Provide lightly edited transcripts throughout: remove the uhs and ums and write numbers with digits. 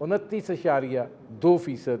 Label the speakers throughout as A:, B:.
A: 29.2%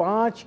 A: 5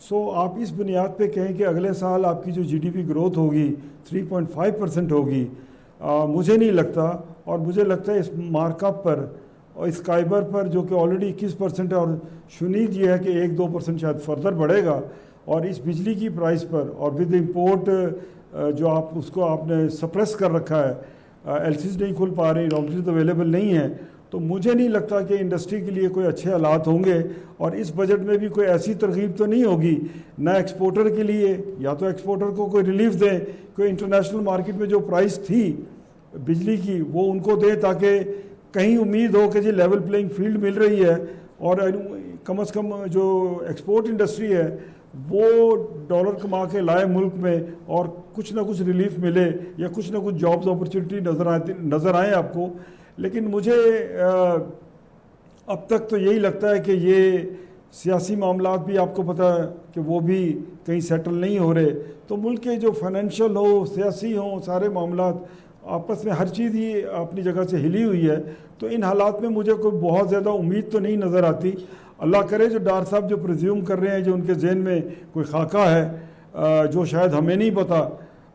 B: سو آپ اس بنیاد پہ کہیں کہ اگلے سال آپ کی جو جی ڈی پی گروتھ ہوگی 3.5% ہوگی، مجھے نہیں لگتا، اور مجھے لگتا ہے اس مارک اپ پر اور اس قائبر پر جو کہ آلریڈی 21% ہے، اور شنید یہ ہے کہ 1-2% شاید فردر بڑھے گا، اور اس بجلی کی پرائس پر اور ود امپورٹ جو آپ اس کو آپ نے سپریس کر رکھا ہے، ایل سیز نہیں کھل پا رہی، را مٹیریل اویلیبل نہیں ہے، تو مجھے نہیں لگتا کہ انڈسٹری کے لیے کوئی اچھے حالات ہوں گے. اور اس بجٹ میں بھی کوئی ایسی ترغیب تو نہیں ہوگی نہ ایکسپورٹر کے لیے، یا تو ایکسپورٹر کو کوئی ریلیف دیں، کوئی انٹرنیشنل مارکیٹ میں جو پرائس تھی بجلی کی وہ ان کو دیں، تاکہ کہیں امید ہو کہ جی لیول پلینگ فیلڈ مل رہی ہے، اور کم از کم جو ایکسپورٹ انڈسٹری ہے وہ ڈالر کما کے لائے ملک میں، اور کچھ نہ کچھ ریلیف ملے یا کچھ نہ کچھ جابز اپرچونیٹی نظر آئیں آپ کو. لیکن مجھے اب تک تو یہی لگتا ہے کہ یہ سیاسی معاملات بھی آپ کو پتہ ہے کہ وہ بھی کہیں سیٹل نہیں ہو رہے، تو ملک کے جو فائنینشیل ہو، سیاسی ہوں، سارے معاملات آپس میں ہر چیز ہی اپنی جگہ سے ہلی ہوئی ہے. تو ان حالات میں مجھے کوئی بہت زیادہ امید تو نہیں نظر آتی. اللہ کرے جو ڈار صاحب جو پریزیوم کر رہے ہیں، جو ان کے ذہن میں کوئی خاکہ ہے جو شاید ہمیں نہیں پتہ،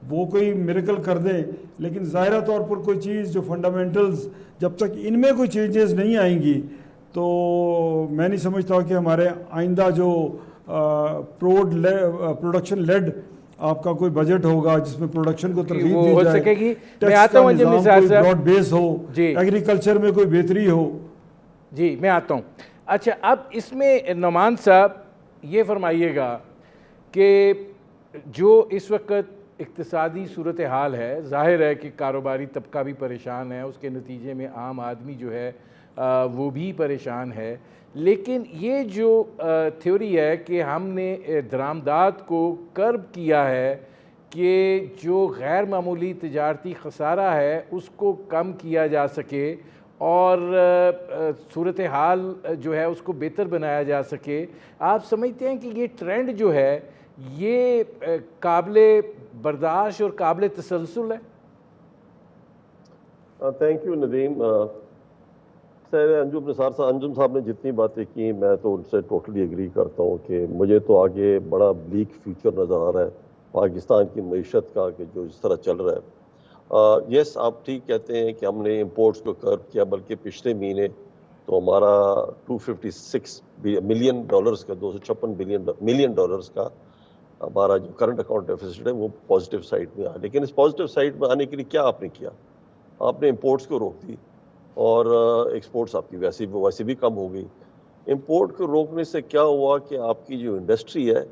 B: وہ کوئی میریکل کر دیں. لیکن ظاہرہ طور پر کوئی چیز جو فنڈامنٹلز جب تک ان میں کوئی چینجز نہیں آئیں گی تو میں نہیں سمجھتا کہ ہمارے آئندہ جو پروڈکشن لیڈ آپ کا کوئی بجٹ ہوگا جس میں پروڈکشن کو ترغیب دی جائے،
A: سکے گی. میں
B: ٹیکس
A: آتا
B: کا
A: ہوں
B: نظام کوئی براڈ بیس ہو، ایگریکلچر میں کوئی بہتری ہو.
A: جی میں آتا ہوں. اچھا اب اس میں نعمان صاحب یہ فرمائیے گا کہ جو اس وقت اقتصادی صورتحال ہے، ظاہر ہے کہ کاروباری طبقہ بھی پریشان ہے، اس کے نتیجے میں عام آدمی جو ہے وہ بھی پریشان ہے، لیکن یہ جو تھیوری ہے کہ ہم نے درآمدات کو کرب کیا ہے کہ جو غیر معمولی تجارتی خسارہ ہے اس کو کم کیا جا سکے اور صورتحال جو ہے اس کو بہتر بنایا جا سکے، آپ سمجھتے ہیں کہ یہ ٹرینڈ جو ہے یہ قابل برداشت اور قابل تسلسل ہے؟
C: Thank you Nadeem. انجم صاحب نے جتنی باتیں کی میں تو ان سے ٹوٹلی ایگری کرتا ہوں کہ مجھے تو آگے بڑا بلیک فیوچر نظر آ رہا ہے پاکستان کی معیشت کا، کہ جو اس طرح چل رہا ہے. یس آپ ٹھیک کہتے ہیں کہ ہم نے امپورٹس کو کرب کیا، بلکہ پچھلے مہینے تو ہمارا $256 ملین کا $256 ملین کا ہمارا جو کرنٹ اکاؤنٹ ڈیفیسٹ ہے وہ پازیٹیو سائڈ میں آیا. لیکن اس پازیٹیو سائڈ میں آنے کے لیے کیا آپ نے کیا؟ آپ نے امپورٹس کو روک دی اور ایکسپورٹس آپ کی ویسے بھی کم ہو گئی. امپورٹ کو روکنے سے کیا ہوا کہ آپ کی جو انڈسٹری ہے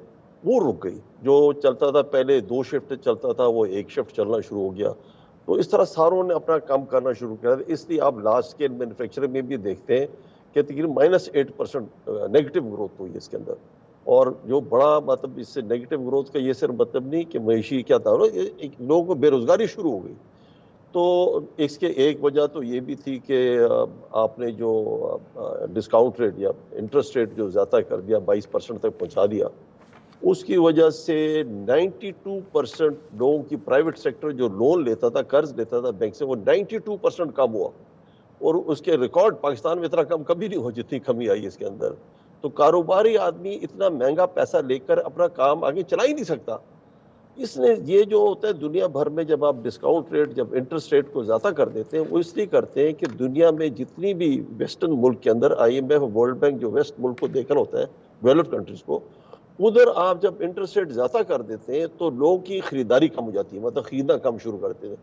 C: وہ رک گئی. جو چلتا تھا پہلے 2 شفٹ چلتا تھا وہ 1 شفٹ چلنا شروع ہو گیا. تو اس طرح ساروں نے اپنا کام کرنا شروع کیا. اس لیے آپ لارج اسکیل مینوفیکچرنگ میں بھی دیکھتے ہیں کہ تقریباً -8% نیگیٹو گروتھ ہوئی اس کے اندر. اور جو بڑا مطلب اس سے نیگیٹو گروتھ کا یہ صرف مطلب نہیں کہ معیشی کیا تھا، لوگوں کو بے روزگاری شروع ہو گئی. تو اس کے ایک وجہ تو یہ بھی تھی کہ آپ نے جو ڈسکاؤنٹ ریٹ یا انٹرسٹ ریٹ جو زیادہ کر دیا، 22% تک پہنچا دیا، اس کی وجہ سے 92% لوگوں کی پرائیویٹ سیکٹر جو لون لیتا تھا، قرض لیتا تھا بینک سے، وہ 92% کم ہوا. اور اس کے ریکارڈ پاکستان میں اتنا کم کبھی نہیں ہو جتنی کمی آئی اس کے اندر. تو کاروباری آدمی اتنا مہنگا پیسہ لے کر اپنا کام آگے چلا ہی نہیں سکتا. اس نے یہ جو ہوتا ہے دنیا بھر میں جب آپ ڈسکاؤنٹ ریٹ، جب انٹرسٹ ریٹ کو زیادہ کر دیتے ہیں، وہ اس لیے کرتے ہیں کہ دنیا میں جتنی بھی ویسٹرن ملک کے اندر IMF ورلڈ بینک جو ویسٹ ملک کو دیکھنا ہوتا ہے، ڈیولپڈ کنٹریز کو، ادھر آپ جب انٹرسٹ ریٹ زیادہ کر دیتے ہیں تو لوگوں کی خریداری کم ہو جاتی ہے، مطلب خریدنا کم شروع کرتے ہیں.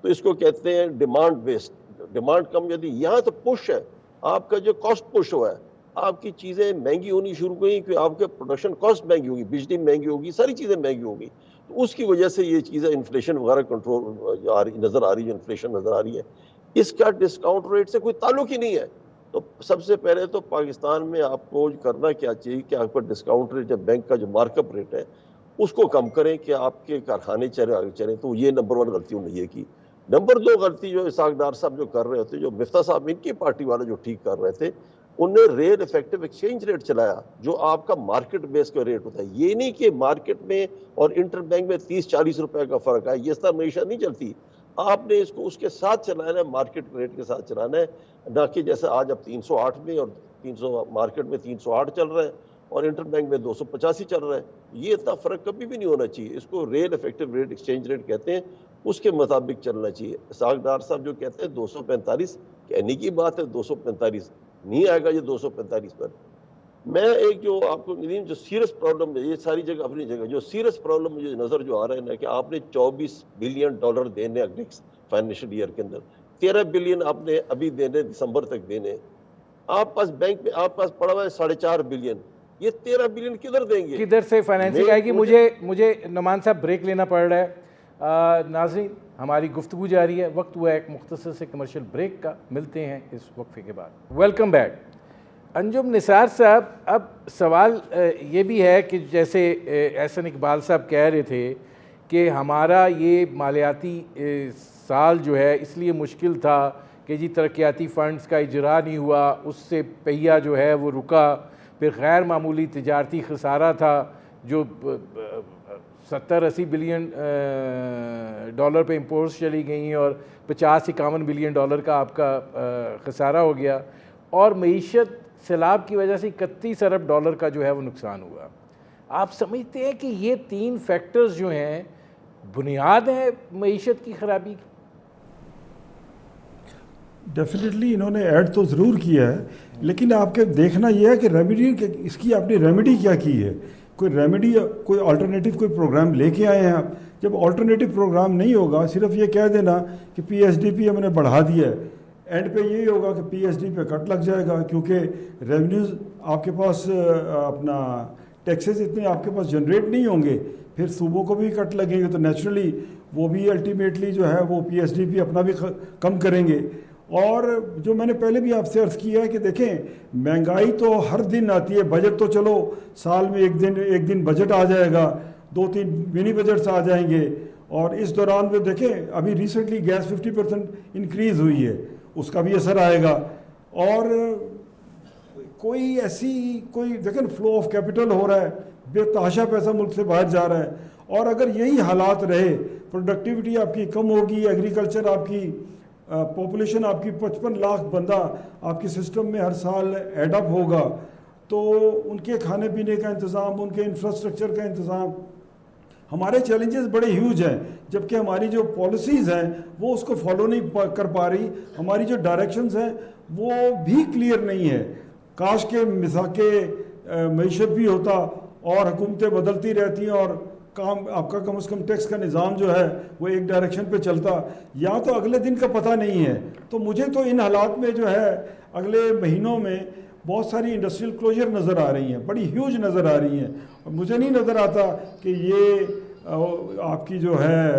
C: تو اس کو کہتے ہیں ڈیمانڈ بیسڈ. ڈیمانڈ کم جاتی، یہاں تو پش ہے، آپ کا جو کاسٹ پش ہوا ہے، آپ کی چیزیں مہنگی ہونی شروع ہوئی کہ آپ کے پروڈکشن کاسٹ مہنگی ہوگی، بجلی مہنگی ہوگی، ساری چیزیں مہنگی ہوگی. تو اس کی وجہ سے یہ چیزیں انفلیشن وغیرہ کنٹرول نظر آ رہی ہے، انفلیشن نظر آ رہی ہے. اس کا ڈسکاؤنٹ ریٹ سے کوئی تعلق ہی نہیں ہے. تو سب سے پہلے تو پاکستان میں آپ کو کرنا کیا چاہیے کہ آپ کا ڈسکاؤنٹ ریٹ، جب بینک کا جو مارک اپ ریٹ ہے اس کو کم کریں کہ آپ کے کارخانے چلیں. تو یہ نمبر 1 غلطی انہوں نے یہ کی. نمبر 2 غلطی جو اسحاق ڈار صاحب جو کر رہے تھے، جو مفتاح صاحب ان کی پارٹی والے جو ٹھیک کر رہے تھے، انہوں نے ریٹ افیکٹو ایکسچینج ریٹ چلایا جو آپ کا مارکیٹ بیس کا ریٹ ہوتا ہے. یہ نہیں کہ مارکیٹ میں اور انٹر بینک میں 30-40 روپے کا فرق ہے، یہ طرح معیشت نہیں چلتی. آپ نے اس کو اس کے ساتھ چلانا ہے، مارکیٹ ریٹ کے ساتھ چلانا ہے، نہ کہ جیسے آج اب 308 میں اور 300 مارکیٹ میں 308 چل رہا ہے اور انٹر بینک میں 285 چل رہا ہے. یہ اتنا فرق کبھی بھی نہیں ہونا چاہیے. اس کو real effective rate exchange rate کہتے ہیں, اس کے مطابق چلنا چاہیے. اسحاق ڈار صاحب جو کہتے ہیں 245, کہنے کی بات ہے, 245 نہیں آئے گا یہ 245 پر. میں ایک جو آپ کو جو سیریس پرابلم ہے, یہ ساری جگہ اپنی جگہ, جو سیریس پرابلم مجھے نظر جو آ رہا ہے نا کہ آپ نے $24 بلین دینے نیکسٹ فائنینشیل ایئر کے اندر, 13 بلین آپ نے ابھی دینے, دسمبر تک دینے. آپ پاس بینک میں آپ پاس پڑا ہوا ہے 4.5 بلین. یہ 13 بلین کدھر دیں گے,
A: کدھر سے فائنینسنگ آئے گی؟ مجھے نعمان صاحب بریک لینا پڑ رہا ہے. ناظرین ہماری گفتگو جاری ہے, وقت ہوا ہے ایک مختصر سے کمرشل بریک کا, ملتے ہیں اس وقفے کے بعد. Welcome back. انجم نثار صاحب, اب سوال یہ بھی ہے کہ جیسے احسن اقبال صاحب کہہ رہے تھے کہ ہمارا یہ مالیاتی سال جو ہے اس لیے مشکل تھا کہ جی ترقیاتی فنڈز کا اجرا نہیں ہوا, اس سے پہیہ جو ہے وہ رکا, پھر غیر معمولی تجارتی خسارہ تھا جو 70-80 بلین ڈالر پہ امپورٹس چلی گئیں اور 50-51 بلین ڈالر کا آپ کا خسارہ ہو گیا, اور معیشت سیلاب کی وجہ سے 31 ارب ڈالر کا جو ہے وہ نقصان ہوا. آپ سمجھتے ہیں کہ یہ 3 فیکٹرز جو ہیں بنیاد ہیں معیشت کی خرابی کی؟
B: ڈیفینیٹلی انہوں نے ایڈ تو ضرور کیا ہے, لیکن آپ کے دیکھنا یہ ہے کہ ریمیڈی, اس کی آپ نے ریمیڈی کیا کی ہے. کوئی ریمیڈی, کوئی آلٹرنیٹیو کوئی پروگرام لے کے آئے ہیں آپ. جب آلٹرنیٹیو پروگرام نہیں ہوگا, صرف یہ کہہ دینا کہ پی ایس ڈی پی ہم نے بڑھا دیا ہے, اینڈ پہ یہی ہوگا کہ پی ایس ڈی پہ کٹ لگ جائے گا, کیونکہ ریونیوز آپ کے پاس اپنا ٹیکسز اتنے آپ کے پاس جنریٹ نہیں ہوں گے, پھر صوبوں کو بھی کٹ لگیں گے, تو نیچرلی وہ بھی الٹیمیٹلی جو ہے وہ پی ایس ڈی پی اپنا بھی کم کریں گے. اور جو میں نے پہلے بھی آپ سے عرض کیا ہے کہ دیکھیں مہنگائی تو ہر دن آتی ہے, بجٹ تو چلو سال میں ایک دن بجٹ آ جائے گا, 2-3 منی بجٹس آ جائیں گے, اور اس دوران میں دیکھیں ابھی ریسنٹلی گیس 50% انکریز ہوئی ہے, اس کا بھی اثر آئے گا. اور کوئی دیکھیں فلو آف کیپٹل ہو رہا ہے, بے تحاشا پیسہ ملک سے باہر جا رہا ہے, اور اگر یہی حالات رہے, پروڈکٹیوٹی آپ کی کم ہوگی, ایگریکلچر آپ کی پاپولیشن آپ کی 55 لاکھ بندہ آپ کے سسٹم میں ہر سال ایڈ اپ ہوگا, تو ان کے کھانے پینے کا انتظام, ان کے انفراسٹرکچر کا انتظام, ہمارے چیلنجز بڑے ہیوج ہیں, جبکہ ہماری جو پالیسیز ہیں وہ اس کو فالو نہیں کر پا رہی, ہماری جو ڈائریکشنز ہیں وہ بھی کلیئر نہیں ہے. کاش کے مزاق معیشت بھی ہوتا اور حکومتیں بدلتی رہتی ہیں اور آپ کا کم از کم ٹیکس کا نظام جو ہے وہ ایک ڈائریکشن پہ چلتا, یا تو اگلے دن کا پتہ نہیں ہے. تو مجھے تو ان حالات میں جو ہے اگلے مہینوں میں بہت ساری انڈسٹریل کلوجر نظر آ رہی ہیں, بڑی ہیوج نظر آ رہی ہیں, اور مجھے نہیں نظر آتا کہ یہ آپ کی جو ہے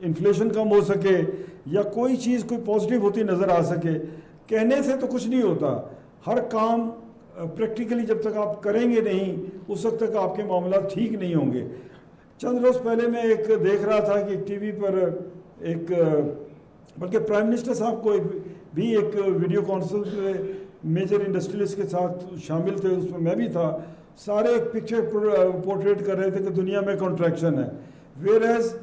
B: انفلیشن کم ہو سکے یا کوئی چیز کوئی پازیٹیو ہوتی نظر آ سکے. کہنے سے تو کچھ نہیں ہوتا, ہر کام پریکٹیکلی جب تک آپ کریں گے نہیں اس وقت تک آپ کے معاملات ٹھیک نہیں ہوں گے. چند روز پہلے میں ایک دیکھ رہا تھا کہ ٹی وی پر ایک, بلکہ پرائم منسٹر صاحب کو بھی ایک ویڈیو کانفرنس میں میجر انڈسٹریلسٹ کے ساتھ شامل تھے, اس میں بھی تھا, سارے ایک پکچر پورٹریٹ کر رہے تھے کہ دنیا میں کنٹریکشن ہے, ویئر ایز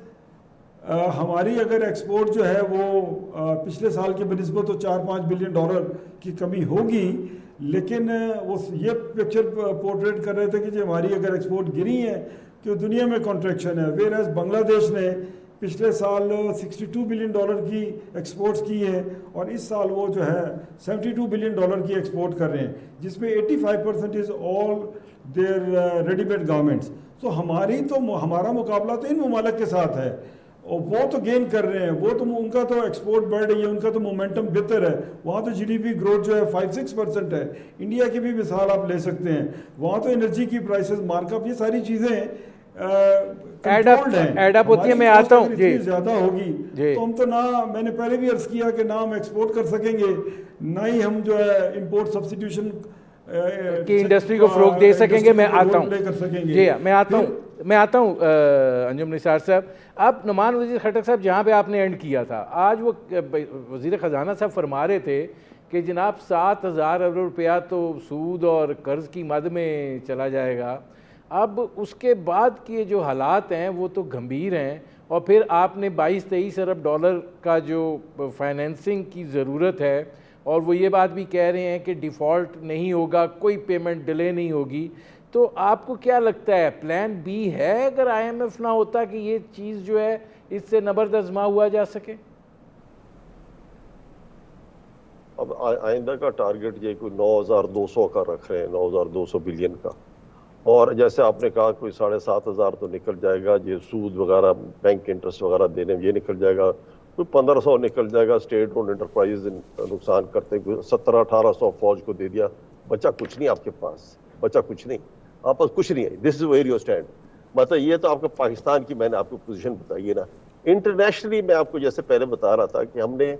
B: ہماری اگر ایکسپورٹ جو ہے وہ پچھلے سال کے بنسبت تو 4-5 بلین ڈالر کی کمی ہوگی, لیکن وہ یہ پکچر پورٹریٹ کر رہے تھے کہ جو ہماری اگر ایکسپورٹ گری ہے کہ دنیا میں کنٹریکشن ہے. ویئر ایز بنگلہ دیش نے پچھلے سال 62 بلین ڈالر کی ایکسپورٹس کی ہے, اور اس سال وہ جو ہے 72 بلین ڈالر کی ایکسپورٹ کر رہے ہیں, جس میں 85% از آل دیئر ریڈی میڈ گارمنٹس. تو ہمارا مقابلہ تو ان ممالک کے ساتھ ہے, اور وہ تو گین کر رہے ہیں, وہ تو ان کا تو ایکسپورٹ بڑھ رہی ہے, ان کا تو مومنٹم بہتر ہے, وہاں تو جی ڈی پی گروتھ جو ہے 5-6% ہے. انڈیا کی بھی مثال آپ لے سکتے ہیں, وہاں تو انرجی کی پرائسز, مارک اپ, یہ ساری چیزیں
A: ایڈ اپ ہوتی ہے. میں آتا ہوں جی,
B: زیادہ ہوگی تو ہم تو نہ, میں نے پہلے بھی عرض کیا کہ نہ ہم ایکسپورٹ کر سکیں گے, نہ ہی ہم جو ہے امپورٹ سبسٹیوشن
A: کی انڈسٹری کو فروغ دے سکیں گے. میں آتا ہوں جی, میں آتا ہوں انجم نثار صاحب. اب نعمان وزیر خٹک صاحب جہاں پہ آپ نے اینڈ کیا تھا, آج وہ وزیر خزانہ صاحب فرما رہے تھے کہ جناب 7,000 ارب روپیہ تو سود اور قرض کی مد میں چلا جائے گا. اب اس کے بعد کے جو حالات ہیں وہ تو گھمبیر ہیں, اور پھر آپ نے 22-23 ارب ڈالر کا جو فائنینسنگ کی ضرورت ہے اور وہ یہ بات بھی کہہ رہے ہیں کہ ڈیفالٹ نہیں ہوگا, کوئی پیمنٹ ڈیلے نہیں ہوگی. تو آپ کو کیا لگتا ہے پلان بی ہے اگر آئی ایم ایف نہ ہوتا کہ یہ چیز جو ہے اس سے نبرد آزما ہوا جا سکے؟
C: اب آئندہ کا ٹارگٹ یہ کوئی 9,200 کا رکھ رہے ہیں, 9,200 بلین کا, اور جیسے آپ نے کہا کوئی 7,500 تو نکل جائے گا, یہ سود وغیرہ بینک انٹرسٹ وغیرہ دینے میں یہ نکل جائے گا, کوئی 1,500 نکل جائے گا اسٹیٹ اونڈ انٹرپرائز نقصان کرتے, کوئی 1700-1800 فوج کو دے دیا, بچہ کچھ نہیں آپ کے پاس, بچہ کچھ نہیں, آپ پاس کچھ نہیں ہے. دس از ویئر یو اسٹینڈ. مطلب یہ تو آپ کو پاکستان کی میں نے آپ کو پوزیشن بتائی ہے نا. انٹرنیشنلی میں آپ کو جیسے پہلے بتا رہا تھا کہ ہم نے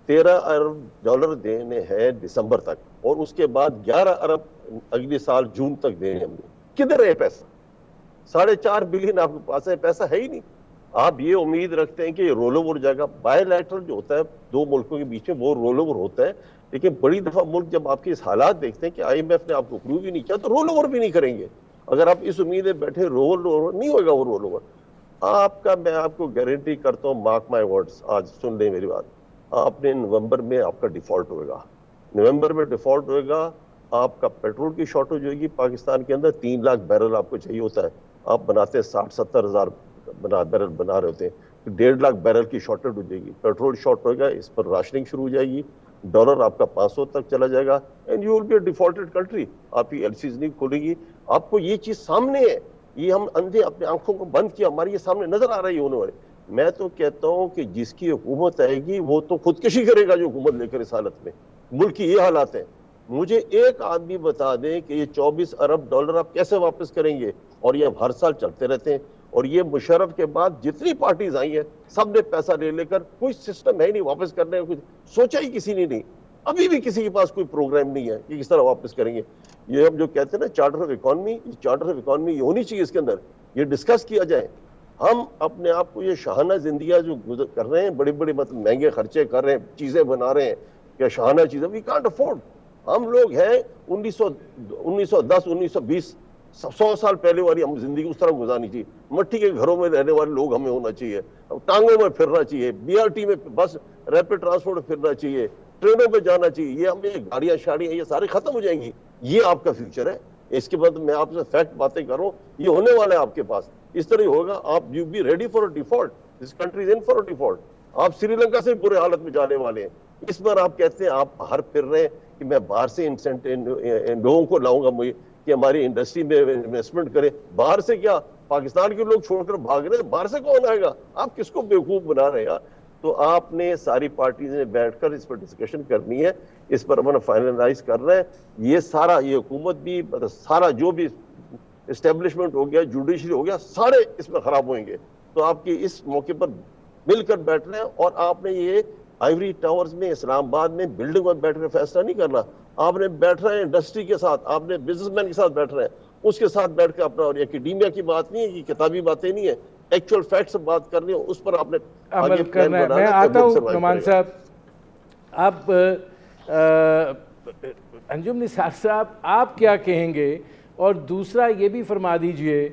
C: $13 ارب دینے ہیں دسمبر تک, اور اس کے بعد 11 ارب اگلے سال جون تک دینے ہم نے. کدھر ہے پیسہ؟ 4.5 بلین آپ کے پاس ہے, پیسہ ہے ہی نہیں. آپ یہ امید رکھتے ہیں کہ یہ رول اوور جائے گا. بائی لیٹرل جو ہوتا ہے دو ملکوں کے بیچ میں وہ رول اوور ہوتا ہے, لیکن بڑی دفعہ ملک جب آپ کے اس حالات دیکھتے ہیں کہ آئی ایم ایف نے آپ کو اپروو ہی نہیں کیا تو رول اوور بھی نہیں کریں گے. اگر آپ اس امید میں بیٹھے رول اوور نہیں ہوگا, وہ رول اوور آپ کا میں آپ کو گارنٹی کرتا ہوں, مارک مائی ورڈز, آج سن لیں میری بات, آپ نے نومبر میں آپ کا ڈیفالٹ ہوئے گا, نومبر میں ڈیفالٹ ہوئے گا. آپ کا پیٹرول کی شارٹیج ہوئے گی پاکستان کے اندر, 3 لاکھ بیرل آپ کو چاہیے ہوتا ہے, آپ بناتے 60-70 ہزار بیرل بنا رہے ہوتے ہیں, 1.5 لاکھ بیرل کی شارٹیج ہو جائے گی, پیٹرول شارٹ ہوئے گا, اس پر راشننگ شروع ہو جائے گی, ڈالر آپ کا 500 تک چلا جائے گا, and you will be a defaulted country. آپ کی ایل سیز نہیں کھولے گی. آپ کو یہ چیز سامنے ہے, یہ ہم اندھے اپنے آنکھوں کو بند کیا, ہماری یہ سامنے نظر آ رہی ہے انہوں نے. میں تو کہتا ہوں کہ جس کی حکومت آئے گی وہ تو خودکشی کرے گا جو حکومت لے کر اس حالت میں. ملک کی یہ حالات ہیں. مجھے ایک آدمی بتا دیں کہ یہ $24 ارب آپ کیسے واپس کریں گے, اور یہ ہر سال چلتے رہتے ہیں. اور یہ مشرف کے بعد جتنی پارٹیز آئی ہیں سب نے پیسہ لے کر, کوئی سسٹم ہے نہیں واپس کرنے کا, کچھ سوچا ہی کسی نے نہیں. ابھی بھی کسی کے پاس کوئی پروگرام نہیں ہے کہ کس طرح واپس کریں گے. یہ ہم جو کہتے ہیں نا charter of economy, charter of economy یہ ہونی چاہیے, اس کے اندر یہ ڈسکس کیا جائے. ہم اپنے آپ کو یہ شاہانہ زندگیاں جو کر رہے ہیں, بڑے بڑے مطلب مہنگے خرچے کر رہے ہیں, چیزیں بنا رہے ہیں, کیا شاہانہ چیزیں وی کانٹ افورڈ. ہم لوگ ہیں 1910 1920 100 سال پہلے والی ہم زندگی اس طرح گزارنی چاہیے. مٹی کے گھروں میں رہنے والے لوگ ہمیں ہونا چاہیے, ٹانگوں میں پھرنا چاہیے, BRT میں بس ریپڈ ٹرانسپورٹ میں پھرنا چاہیے, ٹرینوں پہ جانا چاہیے. یہ ہمیں گاڑیاں شاڑیاں یہ سارے ختم ہو جائیں گی. یہ آپ کا فیوچر ہے. اس کے بعد میں آپ سے فیکٹ باتیں کر رہا ہوں, یہ ہونے والا ہے آپ کے پاس. اس طرح ہوگا. آپ you be ready for a default. This country is in for a default. آپ سری لنکا سے برے حالت میں جانے والے ہیں. اس پر آپ کہتے ہیں آپ باہر پھر رہے ہیں کہ میں باہر سے لوگوں کو لاؤں گا مجھے کہ ہماری انڈسٹری میں انویسٹمنٹ کرے. باہر سے کیا پاکستان کے لوگ چھوڑ کر بھاگ رہے ہیں, باہر سے کون آئے گا؟ آپ کس کو بیوقوف بنا رہے ہیں؟ تو آپ نے ساری پارٹیز نے بیٹھ کر اس پر ڈسکشن کرنی ہے, اس پر ہم فائنلائز کر رہے ہیں. یہ سارا یہ حکومت بھی سارا جو بھی اسٹیبلشمنٹ ہو گیا, جوڈیشری ہو گیا, سارے اس میں خراب ہوئیں گے. تو آپ کی اس موقع پر مل کر بیٹھ رہے ہیں. اور آپ نے یہ آئیوری ٹاورز میں اسلام آباد میں بلڈنگ میں بیٹھ کر فیصلہ نہیں کرنا. آپ نے بیٹھ رہے ہیں انڈسٹری کے ساتھ, آپ نے بزنس مین کے ساتھ بیٹھ رہے ہیں, اس کے ساتھ بیٹھ کے اپنا, اور اکیڈیمیا کی بات نہیں ہے کہ کتابی باتیں نہیں ہیں, ایکچوئل فیکٹس بات کرنی ہے, اس پر آپ نے
A: عمل کرنا ہے. میں آتا ہوں نعمان صاحب. آپ انجم نثار صاحب آپ کیا کہیں گے؟ اور دوسرا یہ بھی فرما دیجئے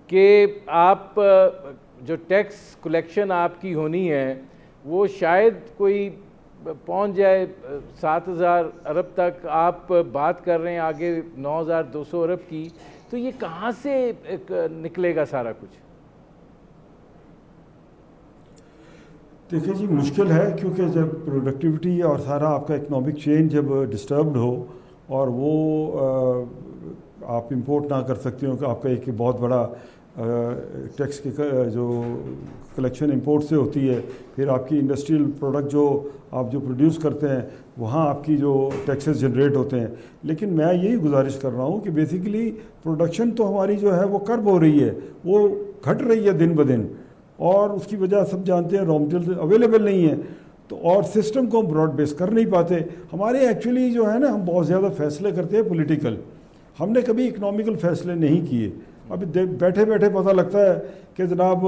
A: کہ آپ جو ٹیکس کلیکشن آپ کی ہونی ہے وہ شاید کوئی پہنچ جائے 7,000 ارب تک. آپ بات کر رہے ہیں آگے 9,200 ارب کی, تو یہ کہاں سے نکلے گا سارا کچھ؟
B: دیکھیں جی مشکل ہے, کیونکہ جب پروڈکٹیوٹی اور سارا آپ کا اکنامک چین جب ڈسٹربڈ ہو اور وہ آپ امپورٹ نہ کر سکتے ہو, کہ آپ کا ایک بہت بڑا ٹیکس کی جو کلیکشن امپورٹ سے ہوتی ہے, پھر آپ کی انڈسٹریل پروڈکٹ جو آپ جو پروڈیوس کرتے ہیں وہاں آپ کی جو ٹیکسز جنریٹ ہوتے ہیں. لیکن میں یہی گزارش کر رہا ہوں کہ بیسیکلی پروڈکشن تو ہماری جو ہے وہ کرب ہو رہی ہے, وہ گھٹ رہی ہے دن بدن, اور اس کی وجہ سب جانتے ہیں را مٹیریل اویلیبل نہیں ہے. تو اور سسٹم کو ہم براڈ بیس کر نہیں پاتے. ہمارے ایکچولی جو ہے نا, ہم بہت زیادہ فیصلے کرتے ہیں پولیٹیکل, ہم نے کبھی اکنامیکل فیصلے نہیں کیے. ابھی بیٹھے بیٹھے پتہ لگتا ہے کہ جناب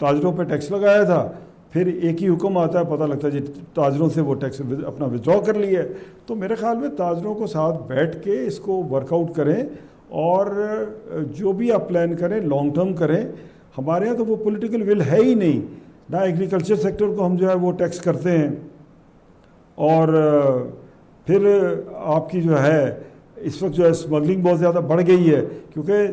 B: تاجروں پہ ٹیکس لگایا تھا, پھر ایک ہی حکم آتا ہے, پتہ لگتا ہے جی تاجروں سے وہ ٹیکس اپنا ودرا کر لیا ہے. تو میرے خیال میں تاجروں کو ساتھ بیٹھ کے اس کو ورک آؤٹ کریں, اور جو بھی آپ پلان کریں لانگ ٹرم کریں. ہمارے یہاں تو وہ پولیٹیکل ول ہے ہی نہیں. نہ ایگریکلچر سیکٹر کو ہم جو ہے وہ ٹیکس کرتے ہیں, اور پھر آپ کی جو ہے اس وقت جو ہے اسمگلنگ بہت زیادہ بڑھ گئی ہے، کیونکہ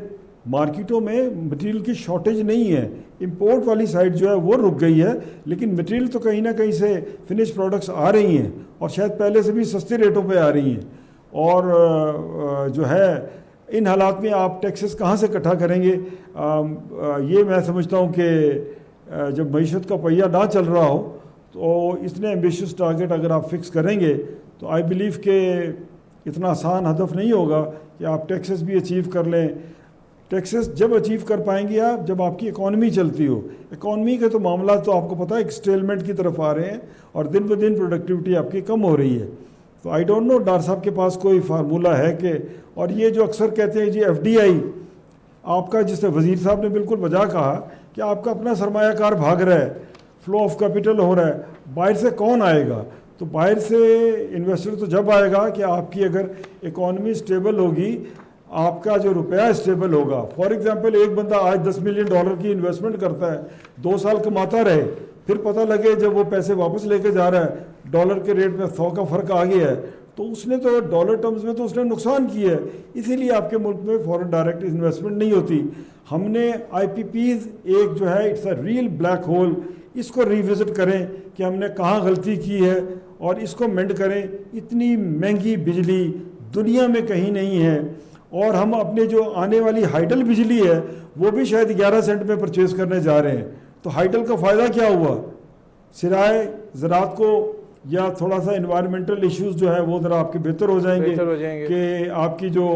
B: مارکیٹوں میں مٹیریل کی شارٹیج نہیں ہے، امپورٹ والی سائڈ جو ہے وہ رک گئی ہے، لیکن مٹیریل تو کہیں نہ کہیں سے فنش پروڈکٹس آ رہی ہیں، اور شاید پہلے سے بھی سستی ریٹوں پہ آ رہی ہیں، اور جو ہے ان حالات میں آپ ٹیکسز کہاں سے اکٹھا کریں گے؟ یہ میں سمجھتا ہوں کہ جب معیشت کا پہیہ نہ چل رہا ہو تو اتنے ایمبیشیس ٹارگیٹ اگر آپ فکس کریں گے تو آئی بلیو کہ اتنا آسان ہدف نہیں ہوگا کہ آپ ٹیکسز بھی اچیو کر لیں۔ ٹیکسز جب اچیو کر پائیں گے آپ جب آپ کی اکانومی چلتی ہو۔ اکانومی کے تو معاملات تو آپ کو پتہ ہے ایک اسٹیلمنٹ کی طرف آ رہے ہیں، اور دن بہ دن پروڈکٹیوٹی آپ کی کم ہو رہی ہے۔ تو آئی ڈونٹ نو ڈاکٹر صاحب کے پاس کوئی فارمولہ ہے کہ، اور یہ جو اکثر کہتے ہیں جی ایف ڈی آئی آپ کا، جس سے وزیر صاحب نے بالکل وجہ کہا کہ آپ کا اپنا سرمایہ کار بھاگ رہا ہے، فلو آف کیپٹل ہو رہا ہے، باہر سے کون آئے گا؟ تو باہر سے انویسٹر تو جب آئے گا کہ آپ کی اگر اکانومی اسٹیبل ہوگی، آپ کا جو روپیہ اسٹیبل ہوگا۔ فار ایگزامپل ایک بندہ آج $10 ملین کی انویسٹمنٹ کرتا ہے، 2 سال کماتا رہے، پھر پتہ لگے جب وہ پیسے واپس لے کے جا رہا ہے ڈالر کے ریٹ میں 100 کا فرق آ گیا ہے، تو اس نے تو ڈالر ٹرمز میں تو اس نے نقصان کیا ہے۔ اسی لیے آپ کے ملک میں فورن ڈائریکٹ انویسٹمنٹ نہیں ہوتی۔ ہم نے آئی پی پیز ایک جو ہے it's a real black hole, اس کو ریوزٹ کریں کہ ہم نے کہاں غلطی کی ہے اور اس کو مینڈ کریں۔ اتنی مہنگی بجلی دنیا میں کہیں نہیں ہے، اور ہم اپنے جو آنے والی ہائیڈل بجلی ہے وہ بھی شاید 11 سینٹ میں پرچیز کرنے جا رہے ہیں۔ تو ہائیڈل کا فائدہ کیا ہوا؟ سرائے زراعت کو یا تھوڑا سا انوائرمنٹل ایشوز جو ہے وہ ذرا آپ کے بہتر ہو جائیں گے کہ آپ کی جو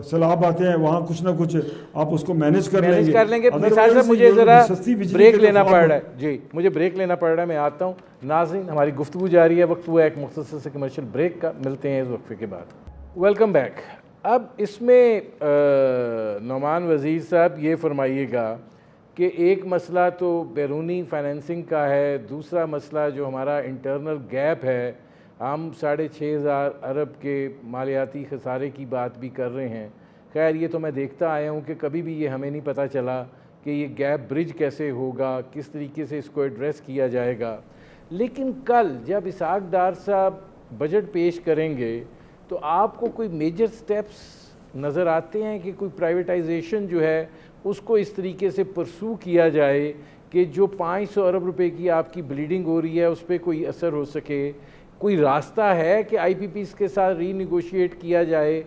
B: سیلاب آتے ہیں وہاں کچھ نہ کچھ آپ اس کو مینیج کر لیں گے۔
A: مثال سے مجھے ذرا بریک لینا پڑ رہا ہے، جی مجھے بریک لینا پڑ رہا ہے، میں آتا ہوں۔ ناظرین ہماری گفتگو جاری ہے، وقت ہوا ایک مختصر سے کمرشل بریک کا، ملتے ہیں اس وقفے کے بعد۔ Welcome back. اب اس میں نعمان وزیر صاحب یہ فرمائیے گا کہ ایک مسئلہ تو بیرونی فائنینسنگ کا ہے، دوسرا مسئلہ جو ہمارا انٹرنل گیپ ہے، ہم 6,500 ارب کے مالیاتی خسارے کی بات بھی کر رہے ہیں۔ خیر یہ تو میں دیکھتا آیا ہوں کہ کبھی بھی یہ ہمیں نہیں پتہ چلا کہ یہ گیپ برج کیسے ہوگا، کس طریقے سے اس کو ایڈریس کیا جائے گا۔ لیکن کل جب اسحاق ڈار صاحب بجٹ پیش کریں گے تو آپ کو کوئی میجر سٹیپس نظر آتے ہیں کہ کوئی پرائیویٹائزیشن جو ہے اس کو اس طریقے سے پرسو کیا جائے کہ جو 500 ارب روپے کی آپ کی بلیڈنگ ہو رہی ہے اس پہ کوئی اثر ہو سکے؟ کوئی راستہ ہے کہ آئی پی پیز کے ساتھ ری نیگوشیٹ کیا جائے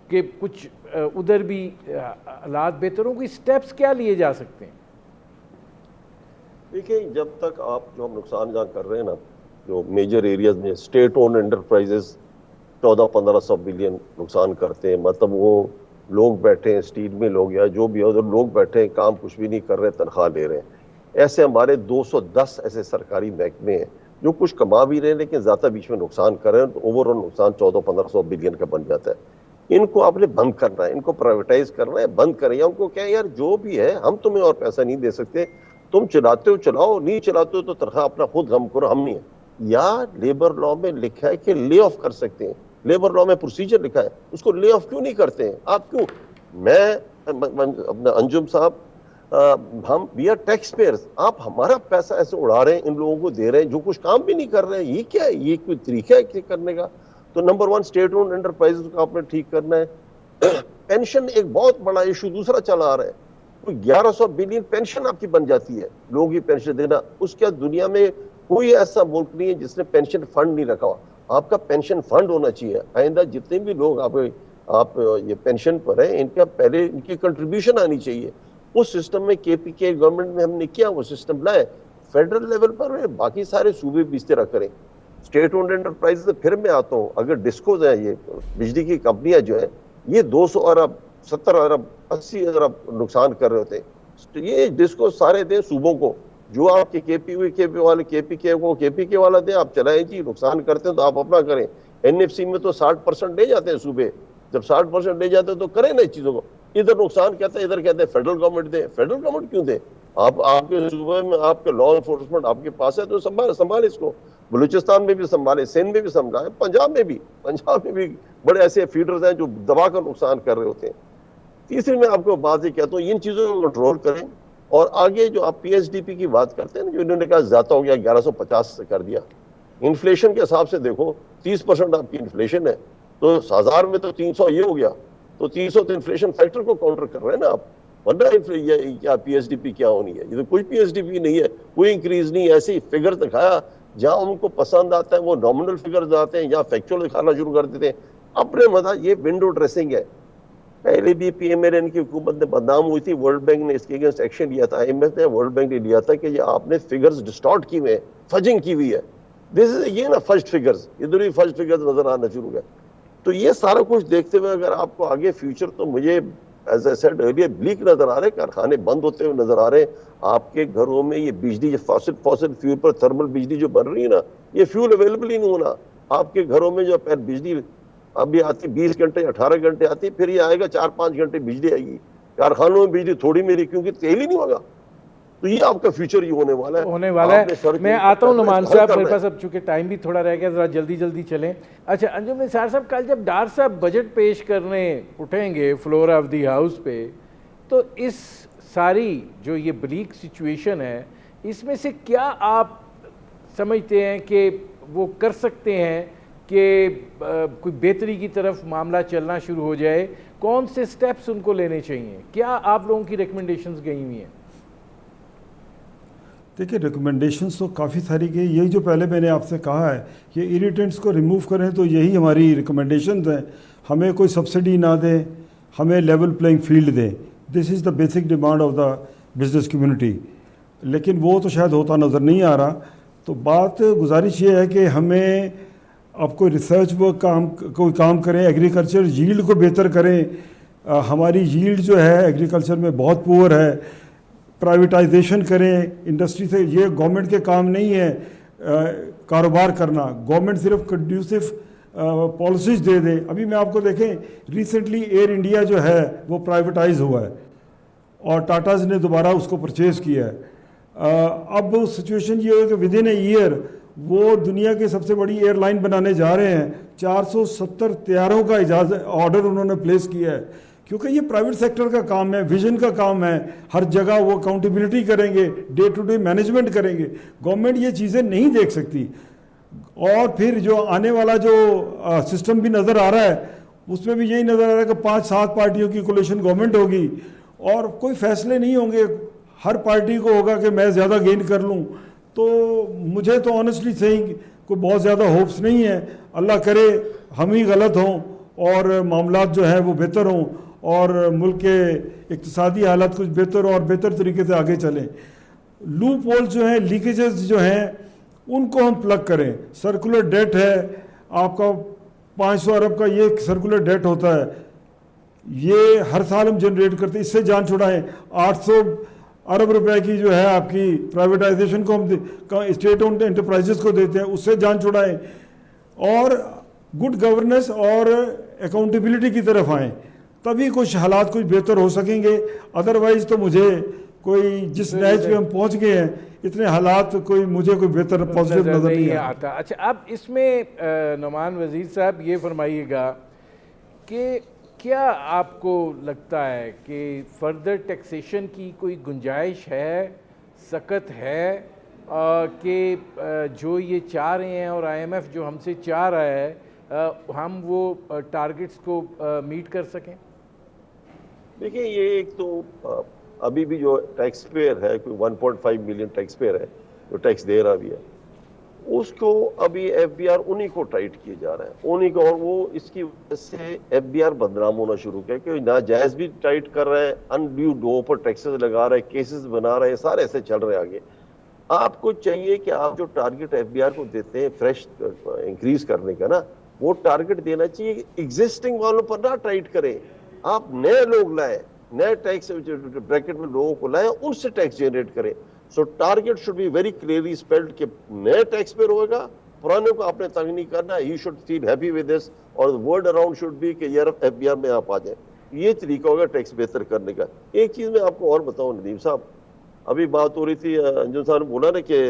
A: کہ کچھ ادھر بھی حالات بہتر ہوں؟ کوئی سٹیپس کیا لیے جا سکتے ہیں؟
C: دیکھیں جب تک آپ جو ہم نقصان جہاں کر رہے ہیں نا، جو میجر ایریاز میں اسٹیٹ اون انٹرپرائزز 1400-1500 بلین نقصان کرتے ہیں، مطلب وہ لوگ بیٹھے ہیں اسٹیل میں لوگ یا جو بھی ادھر لوگ بیٹھے ہیں، کام کچھ بھی نہیں کر رہے، تنخواہ لے رہے ہیں۔ ایسے ہمارے 210 ایسے سرکاری محکمے ہیں جو کچھ کما بھی رہے ہیں لیکن زیادہ بیچ میں نقصان کر رہے ہیں، تو اوور آل نقصان 1400-1500 بلین کا بن جاتا ہے۔ ان کو آپ نے بند کرنا ہے، ان کو پرائیویٹائز کرنا ہے، بند کریں، یا ان کو کہیں یار جو بھی ہے ہم تمہیں اور پیسہ نہیں دے سکتے، تم چلاتے ہو چلاؤ، نہیں چلاتے ہو تو تنخواہ اپنا خود غم کرو، ہم نہیں ہیں۔ یا لیبر لا میں لکھا ہے کہ لے آف کر سکتے ہیں، لیبر لا میں پروسیجر لکھا ہے، اس کو لے آف کیوں نہیں کرتے ہیں آپ؟ کیوں؟ میں اپنا انجم صاحب، ہم وی آر ٹیکس پیئرز، آپ ہمارا پیسہ ایسے اڑا رہے ہیں، ان لوگوں کو دے رہے ہیں جو کچھ کام بھی نہیں کر رہے ہیں، یہ کیا ہے؟ یہ کوئی طریقہ ہے کرنے کا؟ تو نمبر 1 اسٹیٹ اونڈ انٹرپرائز کو آپ نے ٹھیک کرنا ہے۔ پینشن ایک بہت بڑا ایشو دوسرا چلا آ رہا ہے، کوئی 1100 بلین پینشن آپ کی بن جاتی ہے، لوگوں کی پینشن دینا۔ اس کے دنیا میں کوئی ایسا ملک نہیں ہے جس نے پینشن فنڈ نہیں رکھا ہوا۔ آپ کا پینشن فنڈ ہونا چاہیے، آئندہ جتنے بھی لوگ آپ یہ پینشن پر ہیں، ان کا پہلے ان کی کنٹریبیوشن آنی چاہیے۔ اس سسٹم میں کے پی کے گورنمنٹ میں ہم نے کیا، وہ سسٹم لائے فیڈرل لیول پر، باقی سارے صوبے بھی اس طرح کریں۔ اسٹیٹ اونڈ انٹرپرائز، پھر میں آتا ہوں، اگر ڈسکوز ہیں، یہ بجلی کی کمپنیاں جو ہیں، یہ 200 ارب 70 ارب 80 ارب نقصان کر رہے ہوتے ہیں، یہ ڈسکوز سارے دیں صوبوں کو، جو آپ کے کے پی والے کے پی کے کو کے پی کے والا دیں، آپ چلائیں جی، نقصان کرتے ہیں تو آپ اپنا کریں۔ این ایف سی میں تو 60% لے جاتے ہیں صوبے، جب 60% لے جاتے ہیں تو کریں نا اس چیزوں کو۔ ادھر نقصان کہتے ہیں، ادھر کہتے ہیں فیڈرل گورنمنٹ دے۔ فیڈرل گورنمنٹ کیوں دے؟ آپ کے صوبے میں آپ کے لا انفورسمنٹ آپ کے پاس ہے تو سنبھالے اس کو، بلوچستان میں بھی سنبھالے، سندھ میں بھی سنبھالے، پنجاب میں بھی بڑے ایسے فیڈرز ہیں جو دبا کر نقصان کر رہے ہوتے ہیں۔ تیسری میں آپ کو بات یہ کہتا ہوں، ان چیزوں کو کنٹرول کریں، اور آگے جو آپ پی ایس ڈی پی کی بات کرتے ہیں نا، جو انہوں نے کہا زیادہ ہو گیا 1150 سے کر دیا، انفلیشن کے حساب سے دیکھو 30% آپ کی انفلیشن ہے, تو 1000 میں تو 300 یہ ہو گیا, تو 300 تو انفلیشن فیکٹر کو کاؤنٹر کر رہے ہیں نا آپ, ورنہ کیا پی ایس ڈی پی کیا ہونی ہے, یہ تو کوئی پی ایس ڈی پی نہیں ہے, کوئی انکریز نہیں ہے. ایسے ہی فگر دکھایا, جہاں ان کو پسند آتا ہے وہ نامنل فگرز آتے ہیں, یا فیکچوئل دکھانا شروع کر دیتے ہیں اپنے مزہ. یہ ونڈو ڈریسنگ ہے. پہلے بھی پی ایم ایل این کی حکومت نے بدنام ہوئی تھی, ورلڈ بینک نے اس کے اگینسٹ ایکشن لیا تھا, آئی ایم ایف نے, ورلڈ بینک نے لیا تھا کہ یہ آپ نے فگرز ڈسٹارٹ کی ہوئے ہیں, فجنگ کی ہوئی ہے. یہ نا فرسٹ فگرز, ادھر ہی فرسٹ فگرز نظر آنا شروع ہوئے. تو یہ سارا کچھ دیکھتے ہوئے اگر آپ کو آگے فیوچر, تو مجھے as a said earlier black نظر آ رہے, کارخانے بند ہوتے ہوئے نظر آ رہے. آپ کے گھروں میں یہ بجلی, یہ فاسل فیول پر تھرمل بجلی جو بن رہی ہے نا, یہ فیول اویلیبل ہی نہیں ہونا. آپ کے گھروں میں جو بجلی ابھی آتی 20 گھنٹے 18 گھنٹے آتی, پھر یہ آئے گا 4-5 گھنٹے بجلی آئے گی. کارخانوں میں بجلی تھوڑی میری, کیونکہ تیل ہی نہیں ہوگا. تو یہ آپ کا فیوچر ہی ہونے والا ہے.
A: میں آتا ہوں نعمان صاحب, میرے پاس اب چونکہ ٹائم بھی تھوڑا رہ گیا, ذرا جلدی چلیں. اچھا انجم نثار صاحب, کل جب ڈار صاحب بجٹ پیش کرنے اٹھیں گے فلور آف دی ہاؤس پہ, تو اس ساری جو یہ بلیک سچویشن ہے, اس میں سے کیا آپ سمجھتے ہیں کہ وہ کر سکتے ہیں کہ کوئی بہتری کی طرف معاملہ چلنا شروع ہو جائے؟ کون سے سٹیپس ان کو لینے چاہیے؟ کیا آپ لوگوں کی ریکمنڈیشنز گئی ہوئی ہیں؟
B: دیکھیں ریکمنڈیشنز تو کافی ساری گئی. یہی جو پہلے میں نے آپ سے کہا ہے کہ اریٹنٹس کو ریموو کریں, تو یہی ہماری ریکمنڈیشنز ہیں. ہمیں کوئی سبسڈی نہ دیں, ہمیں لیول پلینگ فیلڈ دیں. This is the basic demand of the business community. لیکن وہ تو شاید ہوتا نظر نہیں آ رہا. تو بات گزارش یہ ہے کہ ہمیں اب کوئی ریسرچ ورک کوئی کام کریں, ایگریکلچر ییلڈ کو بہتر کریں. ہماری ییلڈ جو ہے ایگریکلچر میں بہت پور ہے. پرائیویٹائزیشن کریں انڈسٹری سے. یہ گورنمنٹ کے کام نہیں ہے کاروبار کرنا, گورنمنٹ صرف کنڈیوسو پالیسیز دے دے. ابھی میں آپ کو دیکھیں, ریسنٹلی ایئر انڈیا جو ہے وہ پرائیویٹائز ہوا ہے, اور ٹاٹاز نے دوبارہ اس کو پرچیز کیا ہے. اب سچویشن یہ ہے کہ ود ان اے ایئر وہ دنیا کی سب سے بڑی ایئر لائن بنانے جا رہے ہیں. 470 طیاروں کا آرڈر انہوں نے پلیس کیا ہے, کیونکہ یہ پرائیویٹ سیکٹر کا کام ہے, ویژن کا کام ہے. ہر جگہ وہ اکاؤنٹیبلٹی کریں گے, ڈے ٹو ڈے مینجمنٹ کریں گے. گورنمنٹ یہ چیزیں نہیں دیکھ سکتی. اور پھر جو آنے والا جو سسٹم بھی نظر آ رہا ہے, اس میں بھی یہی نظر آ رہا ہے کہ 5-7 پارٹیوں کی کولیشن گورنمنٹ ہوگی, اور کوئی فیصلے نہیں ہوں گے. ہر پارٹی کو ہوگا کہ میں زیادہ گین کر لوں. تو مجھے تو آنیسٹلی سیئنگ کوئی بہت زیادہ ہوپس نہیں ہے. اللہ کرے ہم ہی غلط ہوں اور معاملات جو ہیں وہ بہتر ہوں, اور ملک کے اقتصادی حالات کچھ بہتر اور بہتر طریقے سے آگے چلیں. لوپ ہول جو ہیں, لیکیجز جو ہیں, ان کو ہم پلگ کریں. سرکولر ڈیٹ ہے آپ کا 500 ارب کا, یہ سرکولر ڈیٹ ہوتا ہے, یہ ہر سال ہم جنریٹ کرتے ہیں. اس سے جان چھڑائیں. 800 ارب روپے کی جو ہے آپ کی پرائیویٹائزیشن کو ہم اسٹیٹ اونڈ انٹرپرائزز کو دیتے ہیں, اس سے جان چھڑائیں, اور گڈ گورننس اور اکاؤنٹیبلٹی کی طرف آئیں. تبھی کچھ حالات کچھ بہتر ہو سکیں گے. ادروائز تو مجھے کوئی جس نیچ پہ ہم پہنچ گئے ہیں, اتنے حالات مجھے کوئی بہتر پازیٹیو نظر نہیں
A: آتا. اچھا, اب اس میں نعمان وزیر صاحب یہ فرمائیے گا کہ کیا آپ کو لگتا ہے کہ فردر ٹیکسیشن کی کوئی گنجائش ہے, سکت ہے, کہ جو یہ چاہ رہے ہیں اور آئی ایم ایف جو ہم سے چاہ رہا ہے, ہم وہ ٹارگٹس کو میٹ کر سکیں؟
C: دیکھیں, یہ ایک تو ابھی بھی جو ٹیکس پیئر ہے, کوئی 1.5 ملین ٹیکس پیئر ہے جو ٹیکس دے رہا بھی ہے, اس کو ابھی ایف بی آر انہی کو ٹائٹ کیے جا رہا ہے, انہی کو. اور وہ اس کی وجہ سے ایف بی آر بدنام ہونا شروع کیا کہ ناجائز بھی ٹائٹ کر رہے ہیں, انڈیو ڈو پر ٹیکسز لگا رہے ہیں, کیسز بنا رہے ہیں, سارے ایسے چل رہے ہیں آگے. آپ کو چاہیے کہ آپ جو ٹارگٹ ایف بی آر کو دیتے ہیں فریش انکریز کرنے کا نا, وہ ٹارگٹ دینا چاہیے ایگزسٹنگ والوں پر نہ ٹائٹ کریں. آپ نئے لوگ لائیں, نئے ٹیکس بریکٹ میں لوگوں کو لائیں, ان سے ٹیکس جنریٹ کریں. So target should be very clearly spelled کہ نئے ٹیکس پہ ہوئے گا, پرانے کو آپ نے تنگ نہیں کرنا. He should feel happy with this, اور ورڈ اراؤنڈ شوڈ بی کہ یار ایف بی آر میں آپ آ جائیں. یہ طریقہ ہوگا ٹیکس بہتر کرنے کا. ایک چیز میں آپ کو اور بتاؤں ندیم صاحب, ابھی بات ہو رہی تھی, انجم صاحب نے بولا نا کہ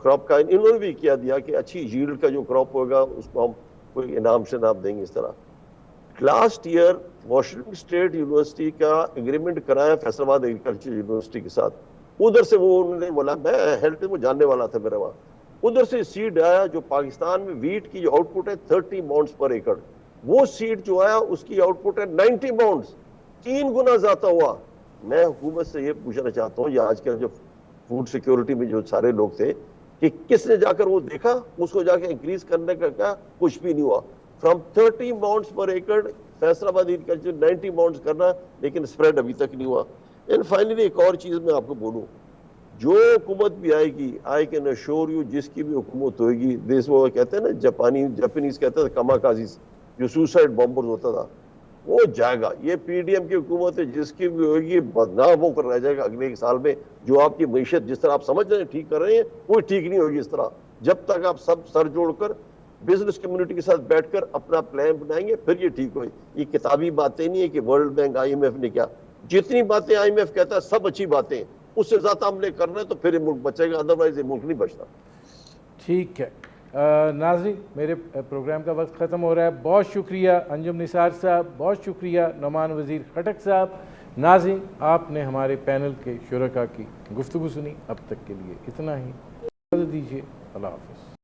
C: کراپ کا انہوں نے بھی کیا دیا کہ اچھی ییلڈ کا جو کراپ ہوگا اس کو ہم کوئی انعام شناب دیں گے. اس طرح last year Washington State University کا اگریمنٹ کرایا فیصل آباد ایگریکلچر یونیورسٹی کے ساتھ. ادھر سے وہ انہوں نے بولا, میں ہیلتھ میں جاننے والا تھا میرا وہاں, ادھر سے سیڈ آیا جو پاکستان میں ویٹ کی جو آؤٹ پٹ ہے 30 ماؤنٹس پر ایکڑ، وہ سیڈ جو آیا اس کی آؤٹ پٹ ہے 90 ماؤنٹس، 3 گنا زیادہ ہوا۔ میں حکومت سے یہ پوچھنا چاہتا ہوں، یہ آج کل جو فوڈ سیکیورٹی میں جو سارے لوگ تھے، کہ کس نے جا کر وہ دیکھا اس کو جا کے انکریز کرنے کا کیا؟ کچھ بھی نہیں ہوا۔ فرام 30 ماؤنٹس پر ایکڑ فیصل آباد ایگریکلچر 90 ماؤنٹس کرنا، لیکن اسپریڈ ابھی تک نہیں ہوا۔ اینڈ فائنلی ایک اور چیز میں آپ کو بولوں، جو حکومت بھی آئے گی، آئی کین ایشور یو، جس کی بھی حکومت ہوئے گی، دیس وہ کہتے ہیں نا جاپانیز کہتے تھے کاماکازیز، جو سوسائڈ بامبرز ہوتا تھا، وہ جائے گا۔ یہ پی ڈی ایم کی حکومت ہے، جس کی بھی ہوئے گی بدنام ہو کر رہ جائے گا اگلے ایک سال میں۔ جو آپ کی معیشت جس طرح آپ سمجھ رہے ہیں ٹھیک کر رہے ہیں، کوئی ٹھیک نہیں ہوگی اس طرح، جب تک آپ سب سر جوڑ کر بزنس کمیونٹی کے ساتھ بیٹھ کر اپنا پلان بنائیں گے، پھر یہ ٹھیک ہوئی۔ یہ کتابی باتیں نہیں ہے کہ World Bank I M F نے کیا، جتنی باتیں آئی ایم ایف کہتا ہے سب اچھی باتیں ہیں، اس سے زیادہ ہم نے کرنا ہے تو پھر یہ ملک بچے گا، ادروائز یہ ملک نہیں بچتا۔
A: ٹھیک ہے ناظرین، میرے پروگرام کا وقت ختم ہو رہا ہے۔ بہت شکریہ انجم نثار صاحب، بہت شکریہ نعمان وزیر خٹک صاحب۔ ناظرین، آپ نے ہمارے پینل کے شرکاء کی گفتگو سنی، اب تک کے لیے اتنا ہی، اجازت دیجیے، اللہ حافظ۔